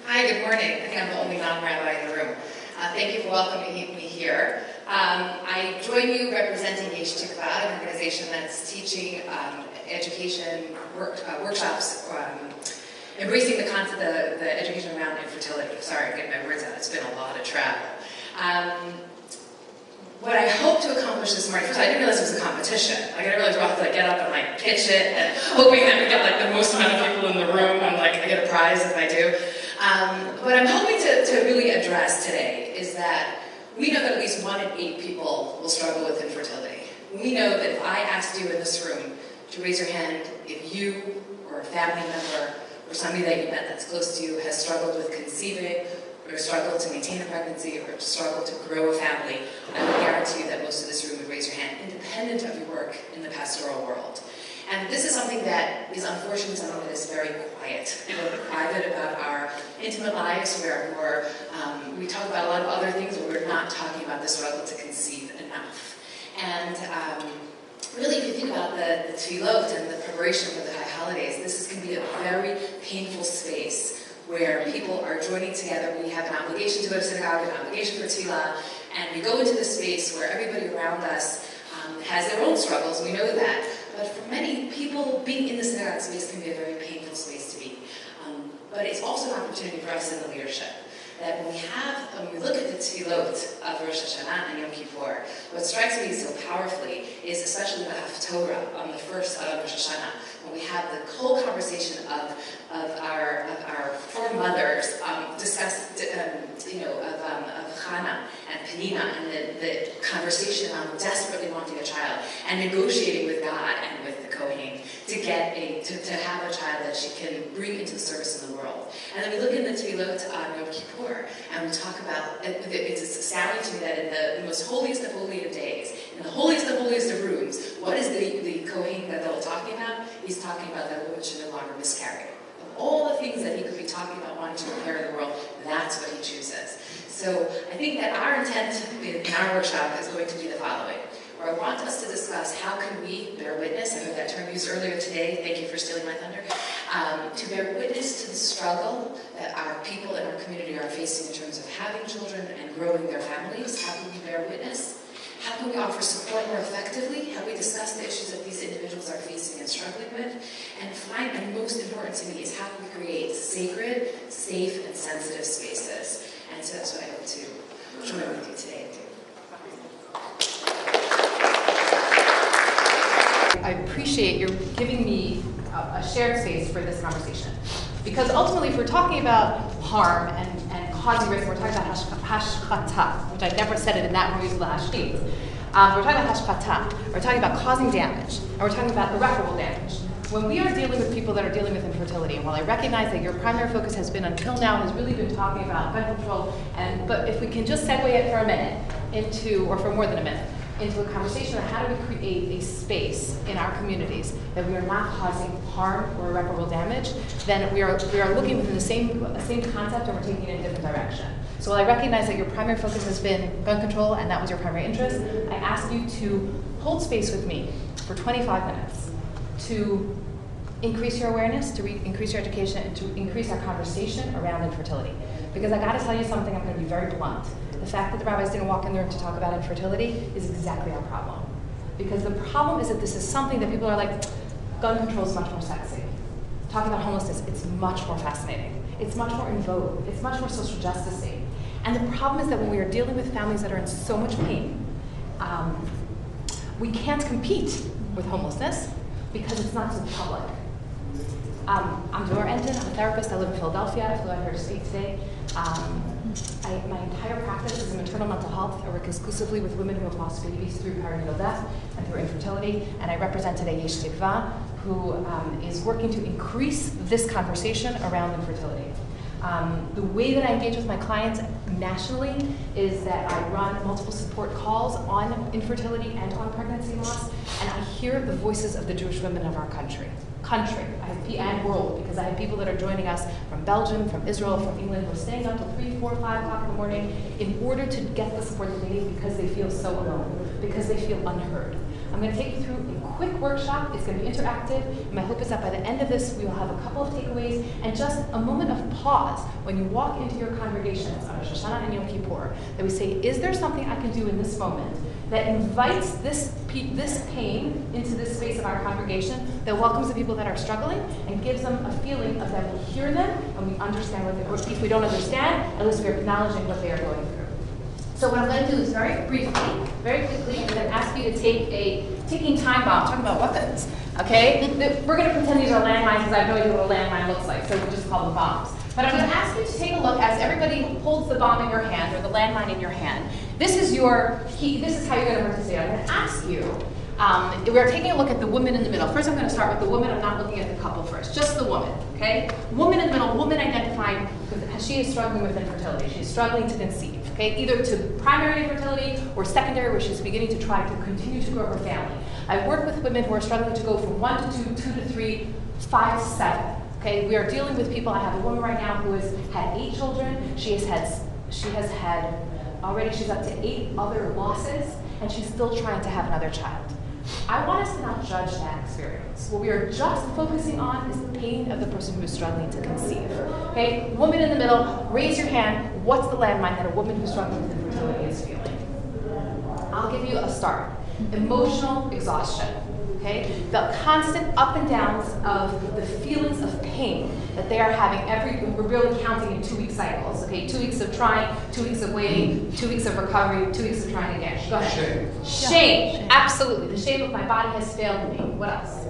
Hi, good morning. I think I'm the only non-rabbi in the room. Thank you for welcoming me here. I join you representing Yesh Tikva, an organization that's teaching education workshops, embracing the concept, the education around infertility. Sorry, I'm getting my words out. It's been a lot of travel. What I hope to accomplish this morning, first I didn't realize it was a competition. I didn't realize we'll have to get up and pitch it, and hoping that we get the most amount of people in the room, and I get a prize if I do. What I'm hoping to really address today is that we know that at least 1 in 8 people will struggle with infertility. We know that if I asked you in this room to raise your hand if you or a family member or somebody that you met that's close to you has struggled with conceiving, or struggled to maintain a pregnancy, or struggled to grow a family, I would guarantee you that most of this room would raise your hand, independent of your work in the pastoral world. And this is something that is unfortunately something that is very quiet. We're private about our intimate lives, where we talk about a lot of other things, but we're not talking about the struggle to conceive enough. And really, if you think about the tefillot and the preparation for the high holidays, this can be a very painful space where people are joining together. We have an obligation to go to synagogue, an obligation for tefillah, and we go into this space where everybody around us has their own struggles, we know that. But for many people, being in the synagogue space can be a very painful space to be. But it's also an opportunity for us in the leadership. That when we look at the tefillot of Rosh Hashanah and Yom Kippur, what strikes me so powerfully is especially the Haftorah on the first of Rosh Hashanah, when we have the whole conversation of our foremothers discuss, of Hannah and Penina, and the conversation on desperately wanting a child and negotiating with God and with the Kohen to get to have a child that she can bring into the service in the world. And then we look in the tefillot on Yom Kippur, and we talk about, it's astounding to me that in the most holiest of holy of days, in the holiest of rooms, what is the Kohen Gadol talking about? He's talking about that a woman should no longer miscarry. Of all the things that he could be talking about wanting to prepare in the world, that's what he chooses. So I think that our intent in our workshop is going to be the following. Where I want us to discuss how can we bear witness, I heard that term used earlier today, thank you for stealing my thunder, to bear witness to the struggle that our people in our community are facing in terms of having children and growing their families. How can we bear witness? How can we offer support more effectively? How we discuss the issues that these individuals are facing and struggling with? And most important to me is how can we create sacred, safe, and sensitive spaces? And so that's what I hope to join with you today and do. I appreciate you giving me a shared space for this conversation. Because ultimately, if we're talking about harm and causing risk, we're talking about hashchata, which I've never said it in that way, we use the hashchit. We're talking about hashchata, we're talking about causing damage, and we're talking about irreparable damage. When we are dealing with people that are dealing with infertility, and while I recognize that your primary focus has been until now has really been talking about gun control, but if we can just segue it for a minute into, or for more than a minute, into a conversation on how do we create a space in our communities that we are not causing harm or irreparable damage, then we are looking within the same concept and we're taking it in a different direction. So while I recognize that your primary focus has been gun control and that was your primary interest, I ask you to hold space with me for 25 minutes to increase your awareness, to increase your education, and to increase our conversation around infertility. Because I gotta tell you something, I'm gonna be very blunt. The fact that the rabbis didn't walk in the room to talk about infertility is exactly our problem. Because the problem is that this is something that people are like, gun control is much more sexy. Talking about homelessness, it's much more fascinating. It's much more in vogue. It's much more social justice-y. And the problem is that when we are dealing with families that are in so much pain, we can't compete with homelessness because it's not so public. I'm Dvora Entin, I'm a therapist, I live in Philadelphia, I flew out here to speak today. My entire practice is in maternal mental health. I work exclusively with women who have lost babies through perinatal death and through infertility, and I represent today Yesh Tikva, who is working to increase this conversation around infertility. The way that I engage with my clients nationally is that I run multiple support calls on infertility and on pregnancy loss, and I hear the voices of the Jewish women of our country. And world, because I have people that are joining us from Belgium, from Israel, from England, who are staying up till 3, 4, 5 o'clock in the morning in order to get the support that they need because they feel so alone, because they feel unheard. I'm going to take you through a quick workshop. It's going to be interactive. And my hope is that by the end of this, we will have a couple of takeaways and just a moment of pause when you walk into your congregations on Rosh Hashanah and Yom Kippur, that we say, is there something I can do in this moment that invites this pain into this space of our congregation, that welcomes the people that are struggling and gives them a feeling of that we hear them and we understand what they're, or if we don't understand, at least we're acknowledging what they are going through. So what I'm going to do is very briefly, very quickly, I'm going to ask you to take a ticking time bomb. Talking about weapons, okay? We're going to pretend these are landmines because I have no idea what a landmine looks like, so we'll just call them bombs. But I'm going to ask you to take a look as everybody holds the bomb in your hand or the landmine in your hand. This is your key. This is how you're going to participate. I'm going to ask you. We're taking a look at the woman in the middle. First, I'm going to start with the woman. I'm not looking at the couple first. Just the woman, okay? Woman in the middle. Woman identifying because she is struggling with infertility. She's struggling to conceive, okay? Either to primary infertility or secondary, where she's beginning to try to continue to grow her family. I work with women who are struggling to go from 1 to 2, 2 to 3, 5 to 7. Okay, we are dealing with people. I have a woman right now who has had 8 children. She's up to 8 other losses, and she's still trying to have another child. I want us to not judge that experience. What we are just focusing on is the pain of the person who is struggling to conceive. Okay, woman in the middle, raise your hand. What's the landmine that a woman who's struggling with infertility is feeling? I'll give you a start. Emotional exhaustion. Okay? The constant up and downs of the feelings of pain that they are having we're really counting in 2-week cycles. Okay, 2 weeks of trying, 2 weeks of waiting, 2 weeks of recovery, 2 weeks of trying again. Go ahead. Shame. Absolutely. The shame of my body has failed me. What else?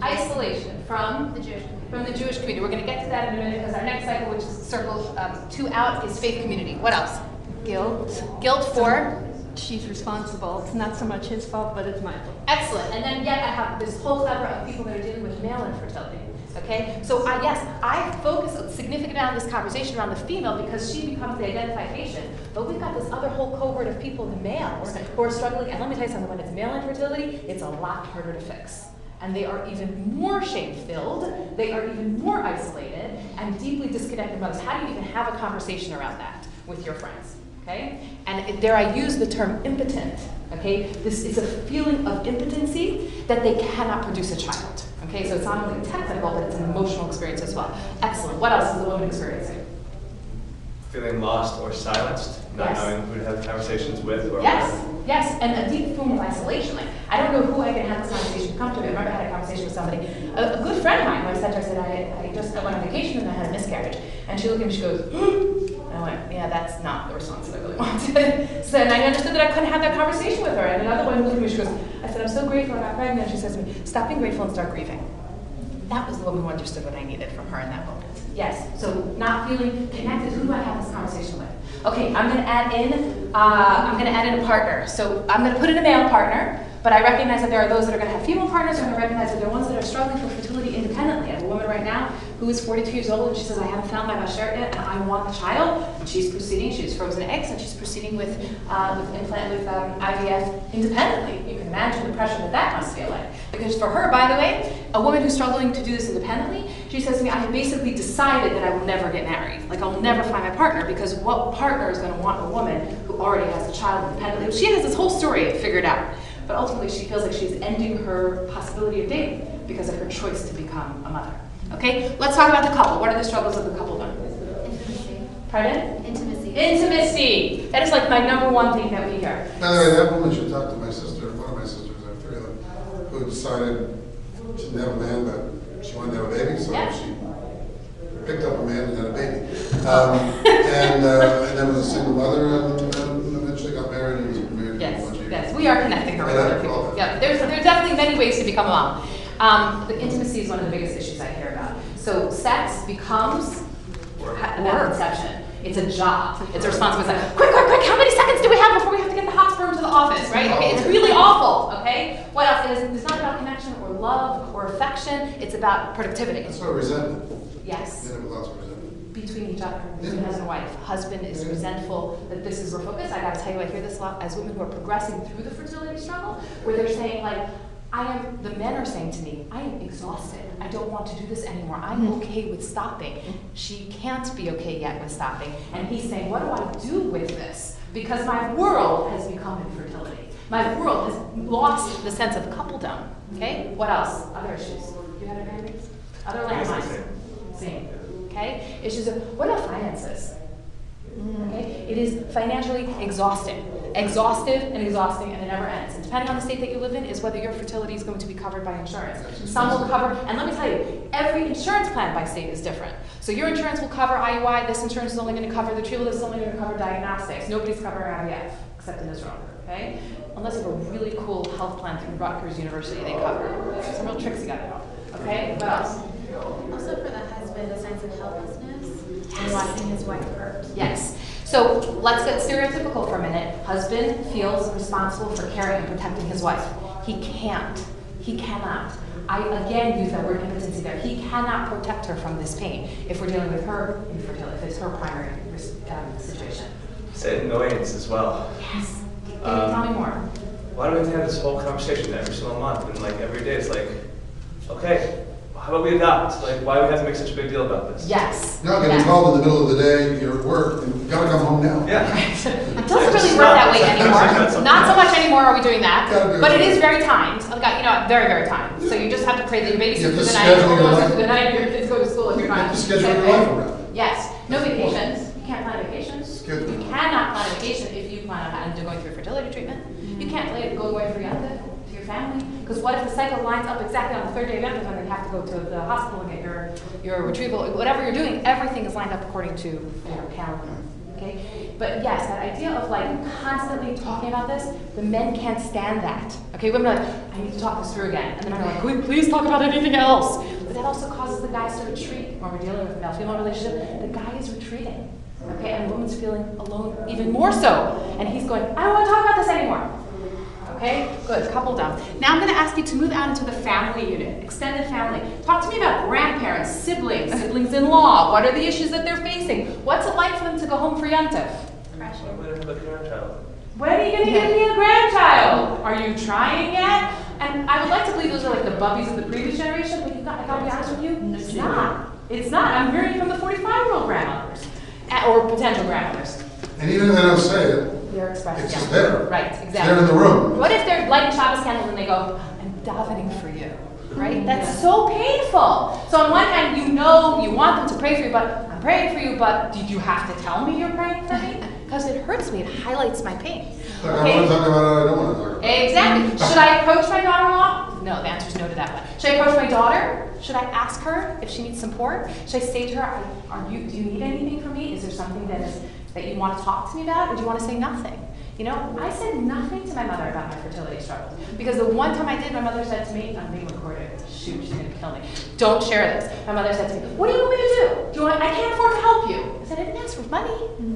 Isolation from the Jewish community. From the Jewish community. We're going to get to that in a minute because our next cycle, which is circle 2 out, is faith community. What else? Guilt. Guilt for? She's responsible. It's not so much his fault, but it's my fault. Excellent. And then yet I have this whole plethora of people that are dealing with male infertility. Okay? So I focus a significant amount of this conversation around the female because she becomes the identified patient. But we've got this other whole cohort of people, the males, who are struggling. And let me tell you something, when it's male infertility, it's a lot harder to fix. And they are even more shame-filled, they are even more isolated, and deeply disconnected from others. How do you even have a conversation around that with your friends? Okay? And there I use the term impotent. Okay? This is a feeling of impotency that they cannot produce a child. Okay? So it's not only technical, but it's an emotional experience as well. Excellent. What else is the woman experiencing? Feeling lost or silenced, not knowing who to have conversations with or with. Yes, and a deep form of isolation. Like, I don't know who I can have this conversation come to. I remember I had a conversation with somebody, a good friend of mine, who I said to her, I went on vacation and I had a miscarriage. And she looked at me and she goes, and I went, yeah, that's not the response that I really wanted. So then I understood that I couldn't have that conversation with her. And another one looked at me and she goes, I said, I'm so grateful I got pregnant. And she says to me, stop being grateful and start grieving. That was the woman who understood what I needed from her in that moment. Yes, so not feeling connected. Who do I have this conversation with? Okay, I'm going to add in a partner. So I'm going to put in a male partner, but I recognize that there are those that are going to have female partners, and I recognize that there are ones that are struggling for fertility independently. I have a woman right now who is 42 years old, and she says, I haven't found my bashert yet, and I want a child. And she's proceeding. She's frozen eggs, and she's proceeding with IVF independently. You can imagine the pressure that must feel like. Because for her, by the way, a woman who's struggling to do this independently, she says to me, I have basically decided that I will never get married. Like, I'll never find my partner, because what partner is going to want a woman who already has a child independently? She has this whole story figured out. But ultimately, she feels like she's ending her possibility of dating because of her choice to become a mother. Okay? Let's talk about the couple. What are the struggles of the couple then? Intimacy. Pardon? Intimacy. Intimacy. That is like my number one thing that we hear. By the way, that woman should talk to my sister, one of my sisters, I have 3 of them, who decided she didn't have a man, but she wanted to have a baby, so she picked up a man and had a baby. And then was a single mother, and eventually got married and was married for a bunch of years. Yes, we are connecting her with other people. Yeah, there's definitely many ways to become a mom. The intimacy is one of the biggest issues I hear about. So sex becomes about conception. It's a job. It's a responsibility. It's like, quick, how many seconds do we have before we have to get the hot sperm to the office, right? Okay, it's really awful, okay? What else? It's not about connection or love or affection. It's about productivity. That's what resentment. Yes. Men have lots of resentment. Between each other, between husband and wife. Husband is resentful that this is refocused. I gotta tell you, I hear this a lot as women who are progressing through the fertility struggle, where they're saying like, the men are saying to me, I am exhausted. I don't want to do this anymore. I'm okay with stopping. She can't be okay yet with stopping. And he's saying, what do I do with this? Because my world has become infertility. My world has lost the sense of coupledom. Okay? What else? Other issues. You had other areas? Other landmines? Same. Okay? Issues of, what about finances? Okay? It is financially exhausting. Exhaustive and exhausting, and it never ends. And depending on the state that you live in is whether your fertility is going to be covered by insurance. Some will cover, and let me tell you, every insurance plan by state is different. So your insurance will cover IUI, this insurance is only going to cover the retrieval, this is only going to cover diagnostics. Nobody's covering IVF, except in Israel, okay? Unless you have a really cool health plan through Rutgers University, they cover. Some real tricks you gotta know, okay? What else? Also for the husband, a sense of helplessness and watching his wife hurt. Yes. So let's get stereotypical for a minute. Husband feels responsible for caring and protecting his wife. He can't. He cannot. I again use that word impotency there. He cannot protect her from this pain if we're dealing with her infertility, if it's her primary situation. Say annoyance as well. Yes. Tell me more. Why do we have to have this whole conversation every single month? And like every day it's like, okay, how about we adopt? Like, why do we have to make such a big deal about this? Yes. You're not getting called in the middle of the day, you're at work, and you gotta come home now. Yeah. It doesn't really work that way anymore. Not so much anymore are we doing that, but it is very timed. Very, very timed. So you just have to pray that your baby's You have to good night, schedule your life. good night, and your kids go to school if you're You not. have to schedule your life around it. Yes. No vacations. You can't plan vacations. Schedule. You cannot plan a vacation if you plan on going through fertility treatment. You can't go away for Yom to your family. Because what if the cycle lines up exactly on the third day of Yom when they have to go to the hospital and get your retrieval? Whatever you're doing, everything is lined up according to your calendar. Okay? But yes, that idea of like constantly talking about this, the men can't stand that. Okay, women are like, I need to talk this through again. And the men are like, can we please talk about anything else? But that also causes the guys to retreat when we're dealing with a male-female relationship. The guy is retreating. Okay, and the woman's feeling alone even more so. And he's going, I don't want to talk about this anymore. Okay, good, couple down. Now I'm going to ask you to move out into the family unit, extended family. Talk to me about grandparents, siblings, siblings-in-law. What are the issues that they're facing? What's it like for them to go home for Yontif? When are you going to get me a grandchild? Are you trying yet? And I would like to believe those are like the bubbies of the previous generation, but I gotta be honest with you, it's not. It's not. I'm hearing from the 45-year-old grandmothers, or potential grandmothers. And even if they don't say it, They're expressing. it's just there. Right, exactly. It's there in the room. What if they're lighting Shabbos candles and they go, I'm davening for you, right? That's so painful. So on one hand, you know you want them to pray for you, but I'm praying for you, but did you have to tell me you're praying for me? Because it hurts me, it highlights my pain. Like, I want to talk about it, I don't want to talk about it. Exactly. Should I approach my daughter-in-law? No, the answer is no to that one. Should I approach my daughter? Should I ask her if she needs support? Should I say to her, do you need anything from me? Is there something that you want to talk to me about, or do you want to say nothing? You know, I said nothing to my mother about my fertility struggles. Because the one time I did, my mother said to me, I'm being recorded. Shoot, she's going to kill me. Don't share this. My mother said to me, what do you want me to do? I can't afford to help you. I said, I didn't ask for money.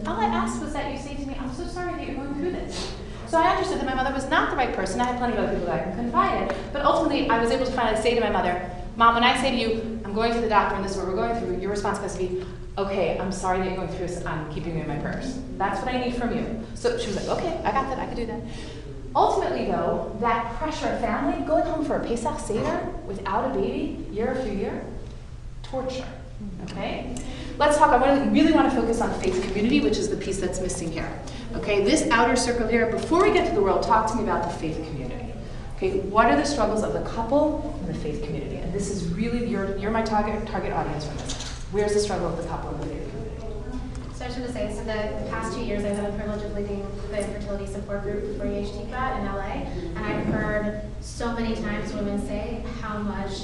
All I asked was that you say to me, I'm so sorry that you're going through this. So I understood that my mother was not the right person. I had plenty of other people that I could confide in. But ultimately, I was able to finally say to my mother, Mom, when I say to you, I'm going to the doctor and this is what we're going through, your response has to be, okay, I'm sorry that you're going through this. I'm keeping you in my prayers. That's what I need from you. So she was like, okay, I got that. I could do that. Ultimately, though, that pressure of family, going home for a Pesach Seder without a baby, year after year, torture. Okay? Let's talk. I really want to focus on faith community, which is the piece that's missing here. Okay? This outer circle here, before we get to the world, talk to me about the faith community. Okay? What are the struggles of the couple and the faith community? And this is really, you're my target audience from this. Where's the struggle of the couple and the faith community? So I was going to say, so the past 2 years I've had the privilege of leading the infertility support group for EHTPA in LA, and I've heard so many times women say how much,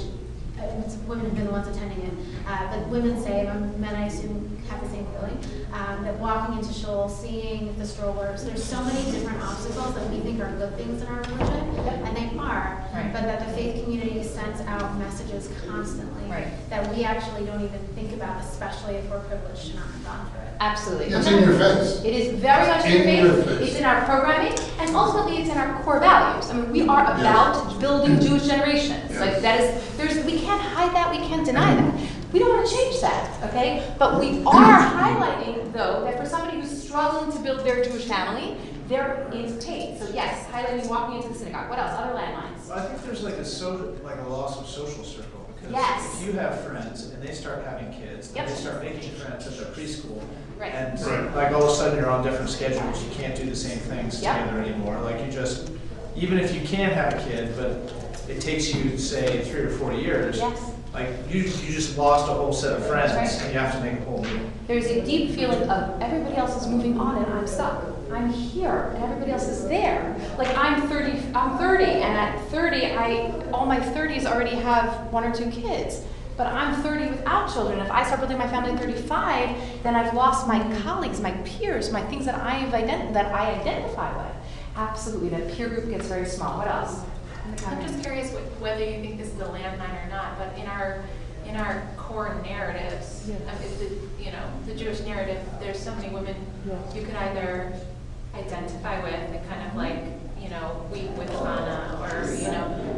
women have been the ones attending it, but women say, men I assume have the same feeling, that walking into shul, seeing the strollers, there's so many different obstacles that we think are good things in our religion, and they are, but that the faith community sends out messages constantly that we actually don't even think about, especially if we're privileged to not have gone through it. Absolutely. It's in your face. It is very much in your face. It's in our programming, and ultimately it's in our core values. I mean, we are about building Jewish generations. Like that is, we can't hide that, we can't deny that. We don't want to change that, okay? But we are highlighting, though, that for somebody who's struggling to build their Jewish family, there is pain. So yes, highlighting walking into the synagogue. What else? Other landmines. Well, I think there's like a loss of social circle. Yes. If you have friends and they start having kids, and they start making friends at their preschool, and like all of a sudden you're on different schedules, you can't do the same things together anymore. Like you just even if you can have a kid, but it takes you, say, 3 or 4 years. Yes. Like, you just lost a whole set of friends, That's right. and you have to make a whole new. There's a deep feeling of everybody else is moving on and I'm stuck. I'm here and everybody else is there. Like I'm 30, and at 30, all my 30s already have 1 or 2 kids. But I'm 30 without children. If I start building my family at 35, then I've lost my colleagues, my peers, my things that I identify with. Absolutely, that peer group gets very small. What else? I'm just curious whether you think this is a landmine or not, but in our core narratives, the Jewish narrative, there's so many women you could either identify with and kind of like, weep with Hannah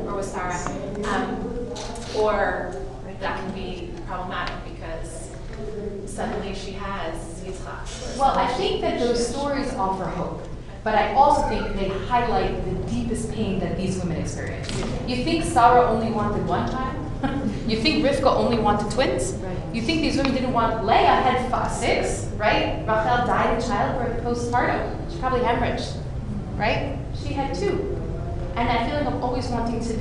or with Sarah, or that can be problematic because suddenly she has Yitzchak. Well, I think that those stories offer hope. But I also think they highlight the deepest pain that these women experience. You think Sarah only wanted 1 child? You think Rivka only wanted twins? Right. You think these women didn't want Leah had 6, right? Rachel died in childbirth postpartum. She probably hemorrhaged, right? She had 2. And that feeling of always wanting to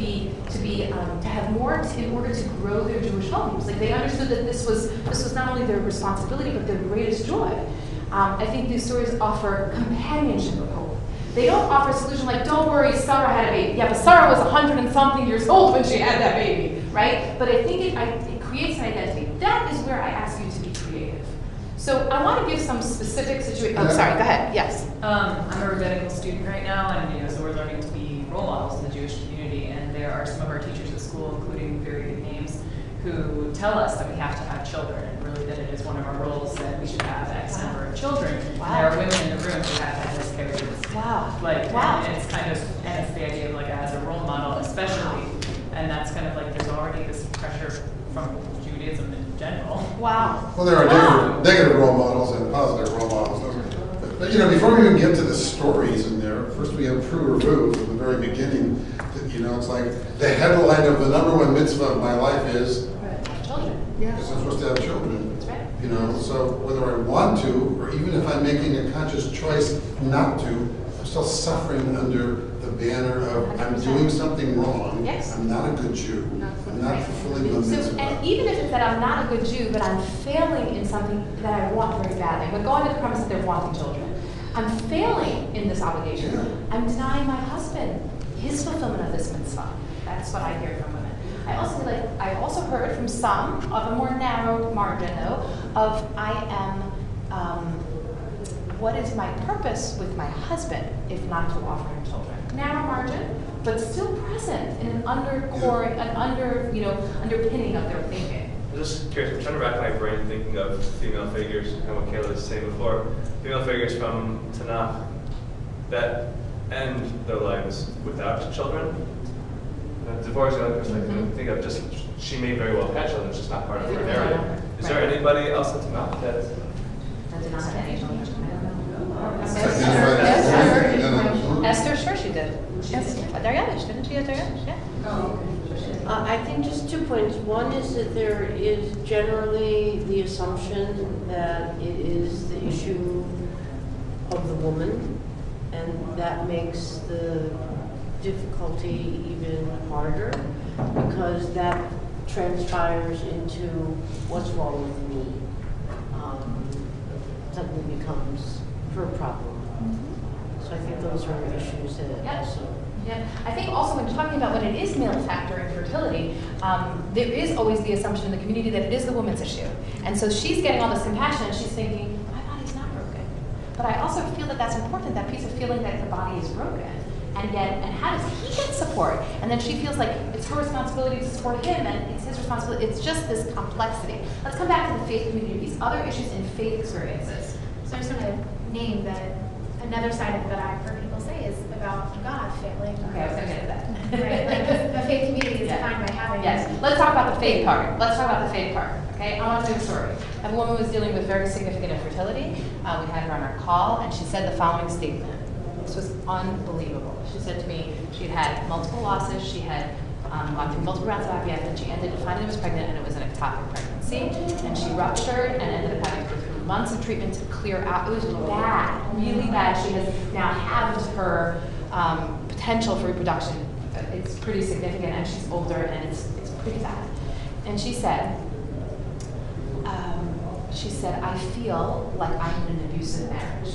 have more in order to grow their Jewish homes. Like they understood that this was not only their responsibility but their greatest joy. I think these stories offer companionship of hope. They don't offer a solution like, don't worry, Sarah had a baby. Yeah, but Sarah was 100 and something years old when she had that baby, right? But I think it creates an identity. That is where I ask you to be creative. So I want to give some specific situations. Oh, sorry, go ahead. Yes. I'm a rabbinical student right now, and so we're learning to be role models in the Jewish community. And there are some of our teachers at school, including very good names, who tell us that we have to have children, and really that it is one of our roles that we should have X number of children. Wow. And there are women in the room who have had miscarriages. Wow. And it's kind of, and it's the idea of like as a role model, especially, and that's kind of like there's already this pressure from Judaism in general. Wow. Well, there are negative role models and positive role models. But before we even get to the stories in there, first we have true or true from the very beginning. It's like the headline of the #1 mitzvah of my life is children. Because I'm supposed to have children. That's right. So whether I want to, or even if I'm making a conscious choice not to, I'm still suffering under the banner of I'm doing something wrong. Yes. I'm not a good Jew. I'm not fulfilling the mitzvah. And even if it's that I'm not a good Jew, but I'm failing in something that I want very badly, but going to the premise that they're wanting children. I'm failing in this obligation. Yeah. I'm denying my husband his fulfillment of this mitzvah. That's what I hear from women. I also heard from some of a more narrow margin though, of what is my purpose with my husband if not to offer him children? Narrow margin, but still present in an underpinning of their thinking. I'm just curious, I'm trying to rack my brain thinking of female figures, and what Kayla was saying before, female figures from Tanakh that end their lives without children. Divorce, I think of just, she may very well have children, it's just not part of her narrative. Is there anybody else in Tanakh that did not have any children? Esther, sure she did. Yes, Daryavish, didn't she have Daryavish? Yeah. I think just 2 points. One is that there is generally the assumption that it is the issue of the woman, and that makes the difficulty even harder because that transpires into what's wrong with me. Suddenly becomes her problem. So I think those are issues that also. Yeah, I think also when talking about when it is male factor infertility, there is always the assumption in the community that it is the woman's issue. And so she's getting all this compassion and she's thinking, my body's not broken. But I also feel that that's important, that piece of feeling that the body is broken. And how does he get support? And then she feels like it's her responsibility to support him and it's his responsibility. It's just this complexity. Let's come back to the faith community, these other issues in faith experiences. So I just want to name that another side of it that I've heard people say is about God failing. Okay, I was going to get to that. Right, like the faith community is defined by having. Yes, let's talk about the faith part. Okay, I want to do a story. I have a woman who was dealing with very significant infertility. We had her on our call, and she said the following statement. This was unbelievable. She said to me she had multiple losses. She had gone through multiple rounds of IVF, and she finally was pregnant, and it was an ectopic pregnancy. And she ruptured and ended up having to go through months of treatment to clear out. It was bad, really bad. She has now halved her potential for reproduction, it's pretty significant, and she's older, and it's pretty bad. And she said, I feel like I'm in an abusive marriage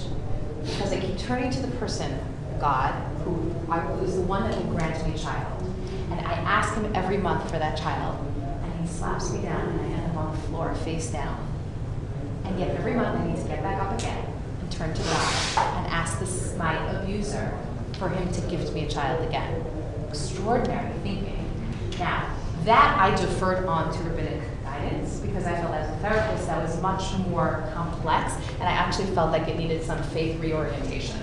because I keep turning to the person, God, who is the one that will grant me a child. And I ask him every month for that child, and he slaps me down, and I end up on the floor face down. And yet every month I need to get back up again and turn to God and ask my abuser for him to gift me a child again. Extraordinary thinking. Now, that I deferred on to rabbinic guidance because I felt as a therapist that was much more complex, and I actually felt like it needed some faith reorientation.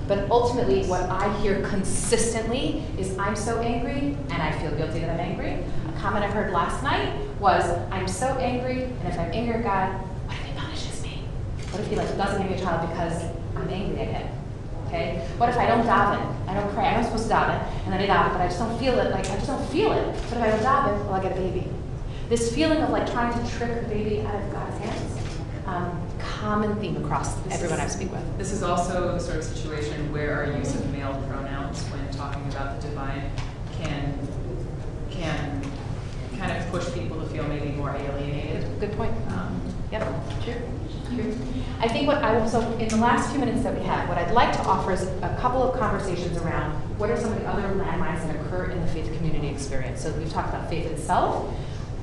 But ultimately, what I hear consistently is, I'm so angry, and I feel guilty that I'm angry. A comment I heard last night was, I'm so angry, and if I'm angry at God, what if he punishes me? What if he doesn't give me a child because I'm angry at him? Okay? What if I don't daven? I don't pray. I know I'm supposed to daven, and then I daven, but I just don't feel it. I just don't feel it. But if I don't daven, well, I get a baby. This feeling of trying to trick the baby out of God's hands, common theme across everyone I speak with. This is also the sort of situation where our use of male pronouns when talking about the divine can kind of push people to feel maybe more alienated. Good point. Yep, true. I think in the last few minutes that we have, what I'd like to offer is a couple of conversations around what are some of the other landmines that occur in the faith community experience. So we've talked about faith itself.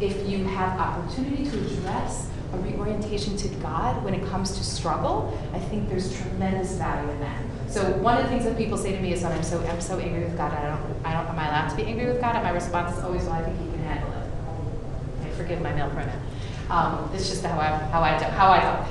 If you have opportunity to address a reorientation to God when it comes to struggle, I think there's tremendous value in that. So one of the things that people say to me is when I'm so angry with God, am I allowed to be angry with God? And my response is always, well, I think he can handle it. Okay, forgive my male pronoun. It's just how I thought.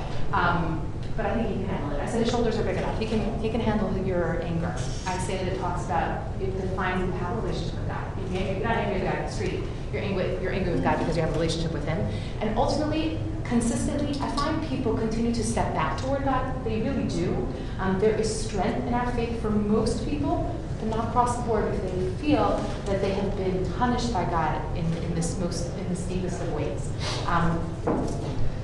But I think he can handle it. I said his shoulders are big enough. He can handle your anger. I say that it talks about, it defines you have a relationship with God. You're not angry with God in the street. You're angry with God because you have a relationship with him. And ultimately, consistently, I find people continue to step back toward God. They really do. There is strength in our faith for most people, but not across the board if they feel that they have been punished by God in this deepest of ways.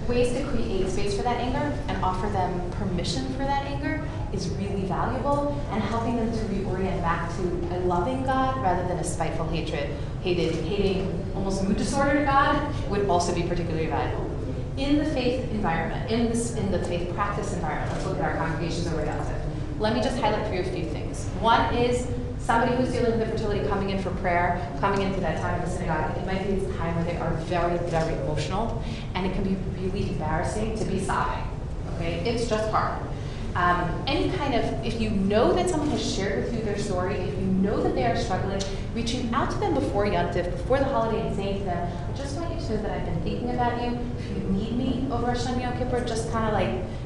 Ways to create space for that anger and offer them permission for that anger is really valuable, and helping them to reorient back to a loving God rather than a spiteful hating, almost mood disordered God would also be particularly valuable. In the faith environment, in the faith practice environment, let's look at our congregations over relative. Let me just highlight for you a few things. One is somebody who's dealing with infertility coming in for prayer, coming into that time in the synagogue. It might be a time where they are very, very emotional, and it can be really embarrassing to be sobbing. Okay, it's just hard. Any kind of, if you know that someone has shared with you their story, if you know that they are struggling, reaching out to them before Yom Tov, before the holiday, and saying to them, I just want you to know that I've been thinking about you. If you need me over Hashem Yom Kippur, just kind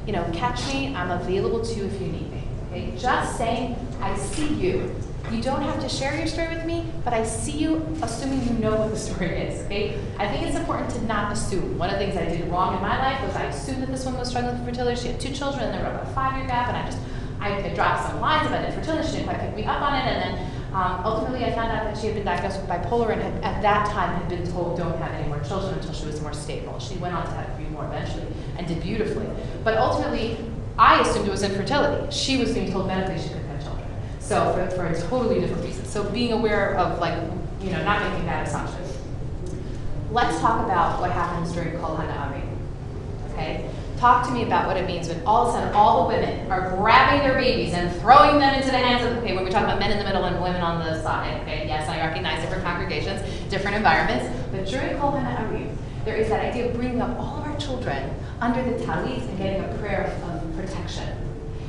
of catch me. I'm available to you if you need me. Okay, just saying, I see you. You don't have to share your story with me, but I see you, assuming you know what the story is, okay? I think it's important to not assume. One of the things I did wrong in my life was I assumed that this woman was struggling with fertility. She had 2 children, and there was about a 5-year gap, and I dropped some lines about infertility. She didn't quite pick me up on it, and then ultimately I found out that she had been diagnosed with bipolar and at that time had been told don't have any more children until she was more stable. She went on to have 3 more eventually and did beautifully. But ultimately, I assumed it was infertility. She was being told medically she couldn't have children. So for a totally different reason. So being aware of not making bad assumptions. Let's talk about what happens during Kol HaNa'arim. Okay? Talk to me about what it means when all of a sudden all the women are grabbing their babies and throwing them into the hands of, when we talk about men in the middle and women on the side, okay? Yes, I recognize different congregations, different environments, but during Kol HaNa'arim, there is that idea of bringing up all of our children under the talit and getting a prayer of protection.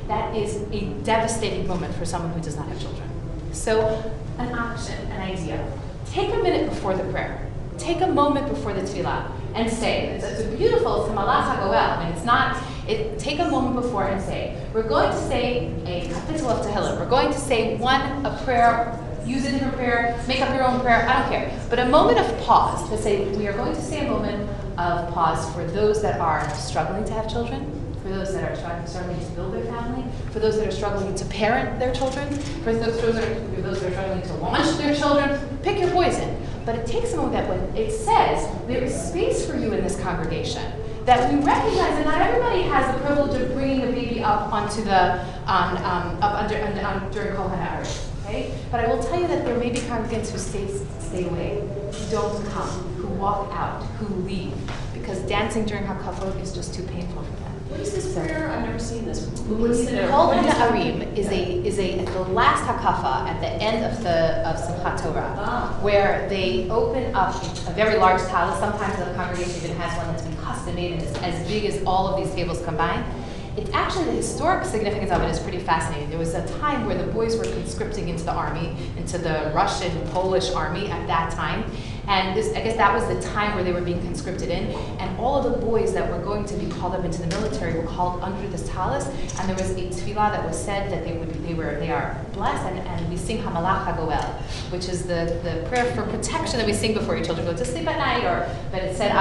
That is a devastating moment for someone who does not have children. So, an option, an idea. Take a minute before the prayer. Take a moment before the tefillah and say, it's a beautiful, it's a malach hagoel. Take a moment before and say, we're going to say a kapitel of Tehillim. We're going to say a prayer, use it in your prayer, make up your own prayer, I don't care. But a moment of pause to say, we are going to say a moment of pause for those that are struggling to have children, for those that are struggling to build their family, for those that are struggling to parent their children, for those that are struggling to launch their children. Pick your poison. But it takes a moment that when it says there is space for you in this congregation, that we recognize that not everybody has the privilege of bringing a baby up onto the during Kol HaNa'arim. Okay? okay? But I will tell you that there may be congregants who stay away, who don't come, who walk out, who leave, because dancing during Hakafot is just too painful for them. What is this prayer? I've never seen this. Kol Na'arim is at the last hakafa at the end of Simchat Torah, where they open up a very large talus. Sometimes the congregation even has one that's been custom made and is as big as all of these tables combined. It's actually, the historic significance of it is pretty fascinating. There was a time where the boys were conscripting into the army, into the Russian, Polish army at that time. And I guess that was the time where they were being conscripted in. And all of the boys that were going to be called up into the military were called under this talus. And there was a tefillah that was said that they are blessed. And we sing Hamalach HaGoel, which is the prayer for protection that we sing before your children go to sleep at night. But it's said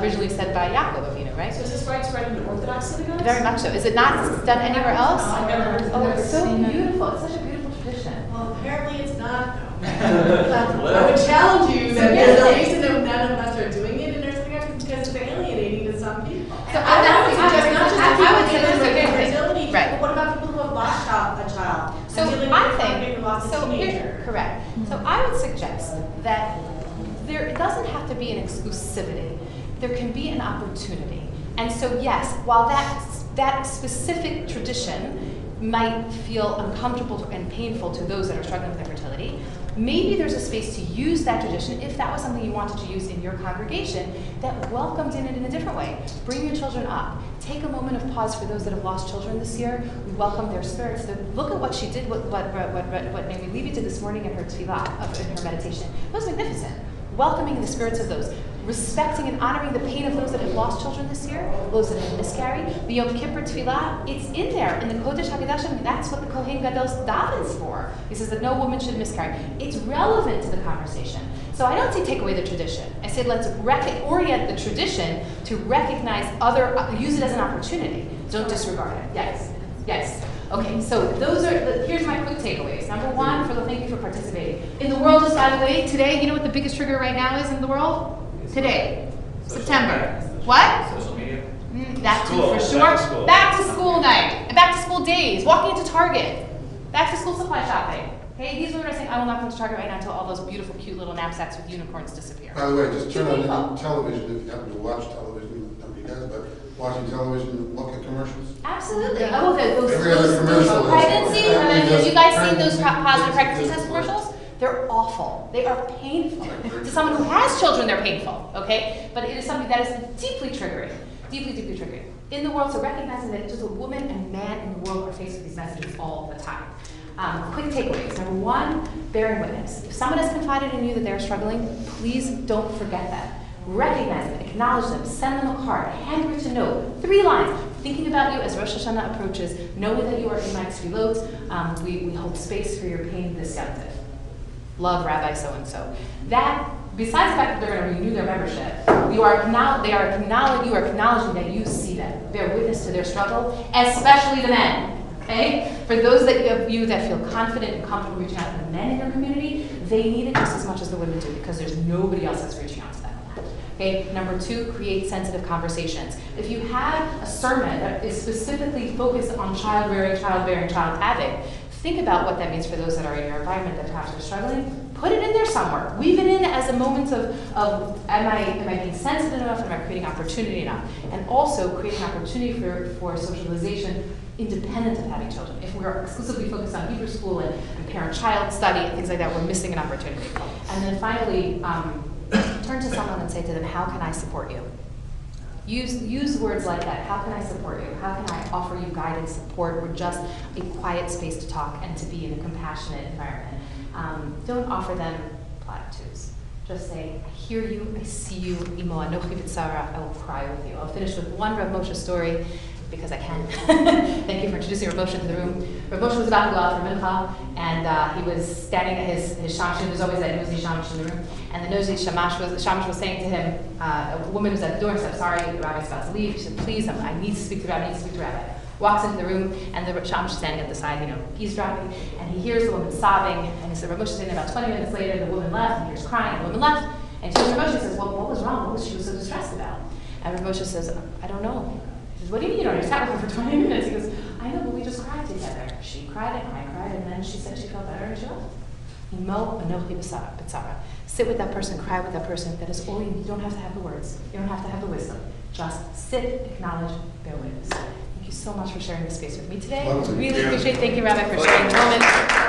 originally said by Yaakov Avinu, right? So is this widespread in Orthodox synagogues? Very much so. Is it not done anywhere else? I've never heard of Oh, it. it's so beautiful. It's such a beautiful tradition. Well, apparently it's not. I would challenge you that there's a reason that none of us are doing it in our synagogues because it's alienating to some people. So I would say there's this fertility, right. but what about people who have lost a child? So And dealing with I a congregant think, who lost a teenager. correct. So I would suggest that it doesn't have to be an exclusivity. There can be an opportunity. And so yes, while that specific tradition might feel uncomfortable and painful to those that are struggling with infertility, maybe there's a space to use that tradition, if that was something you wanted to use in your congregation, that welcomed in it in a different way. Bring your children up. Take a moment of pause for those that have lost children this year. We welcome their spirits. Look at what she did, what Naomi Levy did this morning in her tefillah, in her meditation. It was magnificent. Welcoming the spirits of those. Respecting and honoring the pain of those that have lost children this year, those that have miscarried. The Yom Kippur Tefillah, it's in there in the Kodesh HaKodashim. That's what the Kohen Gadol davens for. He says that no woman should miscarry. It's relevant to the conversation. So I don't say take away the tradition. I say let's orient the tradition to recognize use it as an opportunity. Don't disregard it. Yes. Okay, so here's my quick takeaways. Number one, thank you for participating. In the world, just by the way, today, you know what the biggest trigger right now is in the world? Today, September. What? Social media? That too, for sure. Back to school night. And back to school days. Walking into Target. Back to school supply shopping. Okay, these women are saying, I will not go to Target right now until all those beautiful, cute little knapsacks with unicorns disappear. By the way, just turn on television if you happen to watch television. Nobody does, but watching television, look at commercials. Absolutely. Oh, those commercial pregnancy. Have you guys seen those positive pregnancy test commercials? They're awful. They are painful. To someone who has children, they're painful, okay? But it is something that is deeply triggering. Deeply triggering. In the world, so recognizing that just a woman and man in the world are faced with these messages all the time. Quick takeaways. Number one, bearing witness. If someone has confided in you that they're struggling, please don't forget that. Recognize them, acknowledge them, send them a card, handwritten note, 3 lines. Thinking about you as Rosh Hashanah approaches, knowing that you are in my tefillot, we hold space for your pain this Yontif. Love Rabbi so-and-so. That, besides the fact that they're going to renew their membership, you are acknowledging that you see them, bear witness to their struggle, especially the men. Okay? For those of you that feel confident and comfortable reaching out to the men in your community, they need it just as much as the women do because there's nobody else that's reaching out to them. Okay? Number 2, create sensitive conversations. If you have a sermon that is specifically focused on childbearing, child having, think about what that means for those that are in your environment that perhaps are struggling. Put it in there somewhere. Weave it in as a moment of am I being sensitive enough? Am I creating opportunity enough? And also creating opportunity for socialization independent of having children. If we're exclusively focused on Hebrew school and parent-child study and things like that, we're missing an opportunity. And then finally, turn to someone and say to them, how can I support you? Use words like that. How can I support you? How can I offer you guidance, support, or just a quiet space to talk and to be in a compassionate environment? Don't offer them platitudes. Just say, I hear you, I see you, Imo Anochi B'Tzara, I will cry with you. I'll finish with one Rav Moshe story, because I can. Thank you for introducing Rav Moshe to the room. Rav Moshe was about to go out for Mincha, and he was standing at his shamash. There's always that nosy shamash in the room. And the nosy shamash was saying to him, a woman was at the door, said, sorry, the rabbi's about to leave. She said, please, I need to speak to the rabbi, Walks into the room, and the shamash is standing at the side, eavesdropping, and he hears the woman sobbing, and he said, Rav Moshe, about 20 minutes later, the woman left, and he hears crying, and the woman left, and Rav Moshe says, well, what was wrong? What was she so distressed about? And Rav Moshe says, I don't know. He says, what do you mean you don't? You sat with her for 20 minutes. He goes, I know, but we just cried together. She cried and I cried, and then she said she felt better and she left. Mo anochi b'tzara. Sit with that person, cry with that person. That is all you don't have to have the words. You don't have to have the wisdom. Just sit, acknowledge, bear witness. Thank you so much for sharing this space with me today. Really appreciate it. Thank you, Rabbi, for sharing the moment.